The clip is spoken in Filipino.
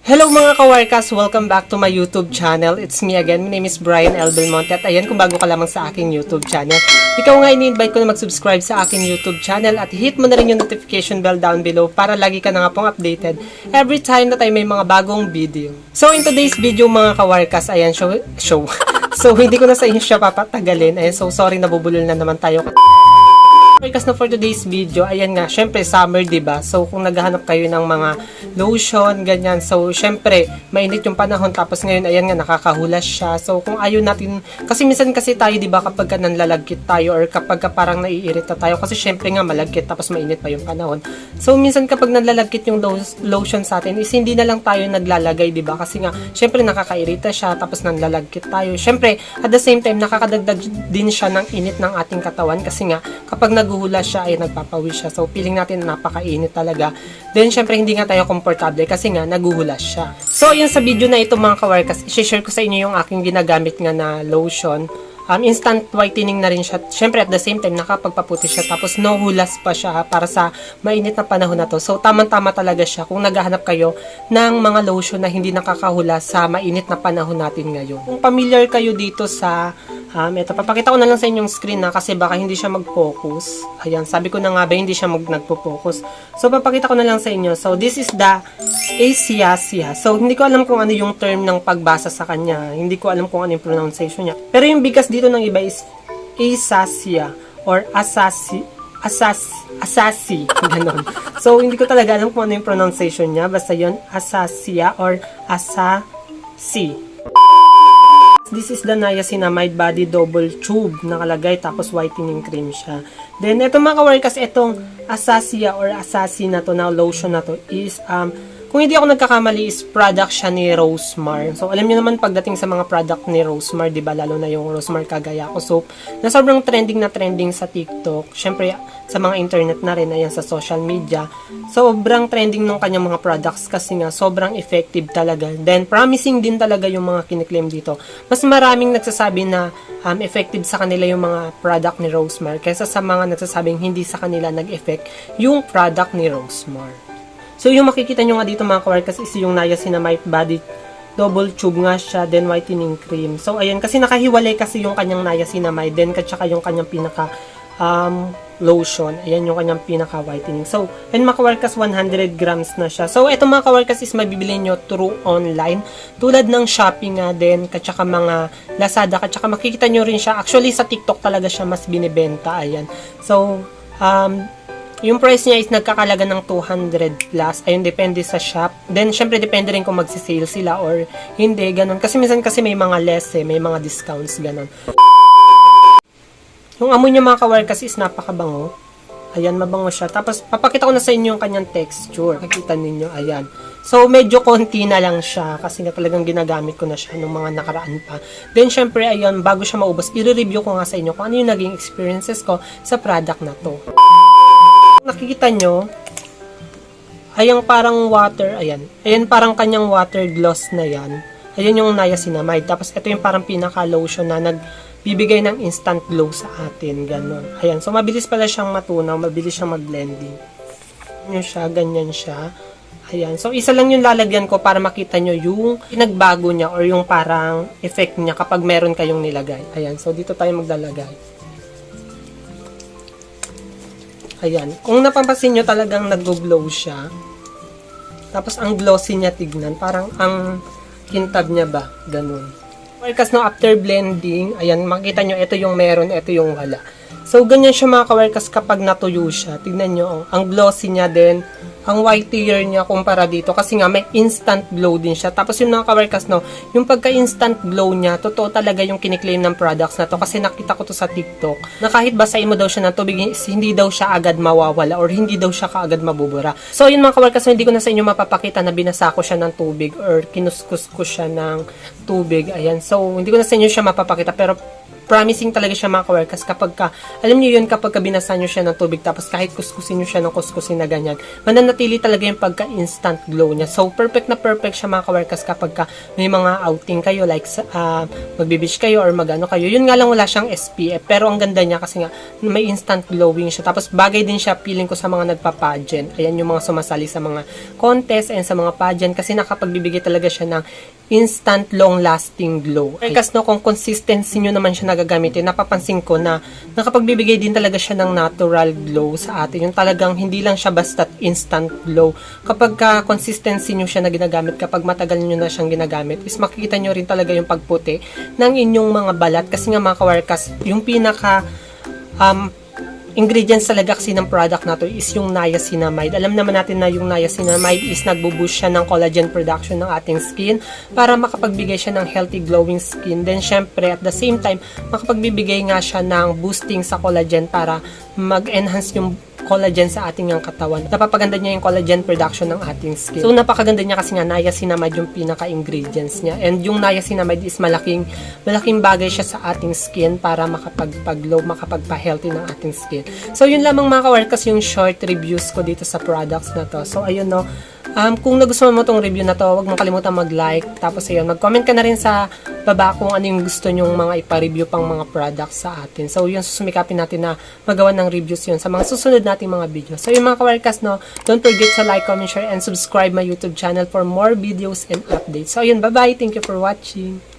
Hello mga kawarkas! Welcome back to my YouTube channel. It's me again. My name is Brian L. Belmonte at ayan kung bago ka lamang sa aking YouTube channel. Ikaw nga ini-invite ko na mag-subscribe sa aking YouTube channel at hit mo na rin yung notification bell down below para lagi ka na nga pong updated every time na tayo may mga bagong video. So in today's video mga kawarkas, ayan show. So hindi ko na sa inyo siya papatagalin. Ayan, so sorry nabubulol na naman tayo. Kasi na for today's video, ayan nga, syempre summer, 'di ba? So kung naghahanap kayo ng mga lotion, ganyan. So syempre, mainit yung panahon tapos ngayon ayan nga nakakahulas siya. So kung ayaw natin kasi minsan kasi tayo 'di ba kapag ka nanlalagkit tayo or kapag ka parang naiirita tayo kasi syempre nga malagkit tapos mainit pa yung panahon. So minsan kapag nanlalagkit yung lotion sa atin, is hindi na lang tayo naglalagay, 'di ba? Kasi nga syempre nakakairita siya tapos nanlalagkit tayo. Syempre, at the same time nakakadagdag din siya ng init ng ating katawan kasi nga kapag naghuhulas siya ay nagpapawis siya. So, feeling natin napakainit talaga. Then, syempre, hindi nga tayo komportable kasi nga naghuhulas siya. So, yun sa video na ito mga kawarkas, i-share ko sa inyo yung aking ginagamit nga na lotion. Instant whitening na rin siya. Syempre, at the same time, nakapagpaputi siya. Tapos, no hulas pa siya para sa mainit na panahon na to. So, tamang-tama talaga siya kung naghahanap kayo ng mga lotion na hindi nakakahulas sa mainit na panahon natin ngayon. Kung familiar kayo dito sa ito, papakita ko na lang sa inyong screen na kasi baka hindi siya mag-focus. Ayan, sabi ko na nga ba, hindi siya nagpo-focus. So, papakita ko na lang sa inyo. So, this is the Acacia. So, hindi ko alam kung ano yung term ng pagbasa sa kanya. Hindi ko alam kung ano yung pronunciation niya. Pero yung bigas dito ng iba is Acacia or Asasi, ganon. So, hindi ko talaga alam kung ano yung pronunciation niya. Basta yun, Acacia or Asasi. This is the Niacinamide Body Double Tube nakalagay tapos whitening cream siya. Then ito mga kawarkas, itong Acacia or Asasi na to na lotion na to is kung hindi ako nagkakamali is product siya ni Rosemar. So alam niyo naman pagdating sa mga product ni Rosemar, 'di ba, lalo na yung Rosemar Kagaya ko soap na sobrang trending sa TikTok. Syempre sa mga internet na rin, ayan sa social media. Sobrang trending ng kanyang mga products kasi nga sobrang effective talaga. Then promising din talaga yung mga kiniklaim dito. Mas maraming nagsasabi na effective sa kanila yung mga product ni Rosemar kaysa sa mga nagsasabing hindi sa kanila nag-effect yung product ni Rosemar. So, yung makikita nyo nga dito mga kawarkas is yung Niacinamide Body Double Tube nga siya, then whitening cream. So, ayan, kasi nakahiwalay kasi yung kanyang Niacinamide, then tsaka yung kanyang pinaka lotion. Ayan yung kanyang pinaka whitening. So, and mga kawarkas, 100 grams na siya. So, eto mga kawarkas is mabibili nyo through online. Tulad ng Shopee nga din, tsaka mga Lazada, tsaka makikita nyo rin siya. Actually, sa TikTok talaga siya mas binibenta. Ayan. So, yung price niya is nagkakalaga ng 200 plus. Ayun, depende sa shop. Then, syempre, depende rin kung magsisale sila or hindi, ganun. Kasi minsan kasi may mga less may mga discounts, ganun. Yung amoy niya mga kawarkas is napakabango. Ayan, mabango siya. Tapos, papakita ko na sa inyo yung kanyang texture. Nakikita ninyo, ayan. So, medyo konti na lang siya kasi nga talagang ginagamit ko na siya nung mga nakaraan pa. Then, syempre, ayan, bago siya maubos, i-review ko nga sa inyo kung ano yung naging experiences ko sa product na to. Nakikita nyo, ayang parang water, ayan. Ayan parang kanyang water gloss na yan. Ayan yung Niacinamide. Tapos ito yung parang pinaka-lotion na nagbibigay ng instant glow sa atin. Ganon. Ayan. So, mabilis pala siyang matunaw. Mabilis siyang mag-blending. Yun siya. Ganyan siya. Ayan. So, isa lang yung lalagyan ko para makita nyo yung pinagbago niya or yung parang effect niya kapag meron kayong nilagay. Ayan. So, dito tayo maglalagay. Ayan. Kung napapansin nyo talagang nag-glow siya. Tapos ang glossy niya tignan. Parang ang kintab niya ba. Ganun. Kawarkas no, after blending, ayan, makita nyo, ito yung meron, ito yung wala. So, ganyan siya mga kawarkas kapag natuyo siya. Tignan nyo, oh, ang glossy niya din. Ang whitier niya kumpara dito kasi nga may instant glow din siya. Tapos yung mga kawarkas no, yung pagka-instant glow niya, totoo talaga yung kiniklaim ng products na to kasi nakita ko to sa TikTok na kahit basahin mo daw siya ng tubig, hindi daw siya agad mawawala or hindi daw siya kaagad mabubura. So yun mga kawarkas, hindi ko na sa inyo mapapakita na binasa ko siya ng tubig or kinuskus ko siya ng tubig. Ayan. So hindi ko na sa inyo siya mapapakita pero promising talaga siya mga kawerkas kapag ka, alam niyo yun, kapag ka binasa niyo siya ng tubig tapos kahit kuskusin niyo siya ng kuskusin na ganyan, mananatili talaga yung pagka-instant glow niya. So, perfect na perfect siya mga kawerkas kapag ka may mga outing kayo, like magbibish kayo or magano kayo. Yun nga lang wala siyang SPF, pero ang ganda niya kasi nga may instant glowing siya. Tapos bagay din siya, feeling ko sa mga nagpa-pageant. Ayan yung mga sumasali sa mga contest and sa mga pageant kasi nakapagbibigay talaga siya ng instant long-lasting glow. Kasi no, kung consistency nyo naman siya nagagamitin, napapansin ko na nakapagbibigay din talaga siya ng natural glow sa atin. Yung talagang hindi lang siya basta instant glow. Kapag consistency nyo siya na ginagamit, kapag matagal nyo na siyang ginagamit, is makikita nyo rin talaga yung pagputi ng inyong mga balat. Kasi nga mga kawarkas, yung pinaka ingredients talaga kasi ng product na to is yung niacinamide. Alam naman natin na yung niacinamide is nagbo-boost siya ng collagen production ng ating skin para makapagbigay siya ng healthy glowing skin. Then syempre at the same time makapagbibigay nga siya ng boosting sa collagen para mag-enhance yung collagen sa ating ang katawan. Napapaganda niya yung collagen production ng ating skin. So, napakaganda niya kasi nga niacinamide yung pinaka-ingredients niya. And yung niacinamide is malaking bagay siya sa ating skin para makapagpag-glow, makapagpa-healthy ng ating skin. So, yun lamang mga kawarkas yung short reviews ko dito sa products na to. So, ayun no. Kung nagustuhan mo tong review na to, huwag mong kalimutan mag-like. Tapos ayun, mag-comment ka na rin sa baba kung ano yung gusto nyong mga ipa-review pang mga products sa atin. So yun, susumikapin natin na magawa ng reviews yun sa mga susunod nating mga video. So yung mga kawarkas, no, don't forget to like, comment, share, and subscribe my YouTube channel for more videos and updates. So yun, bye-bye. Thank you for watching.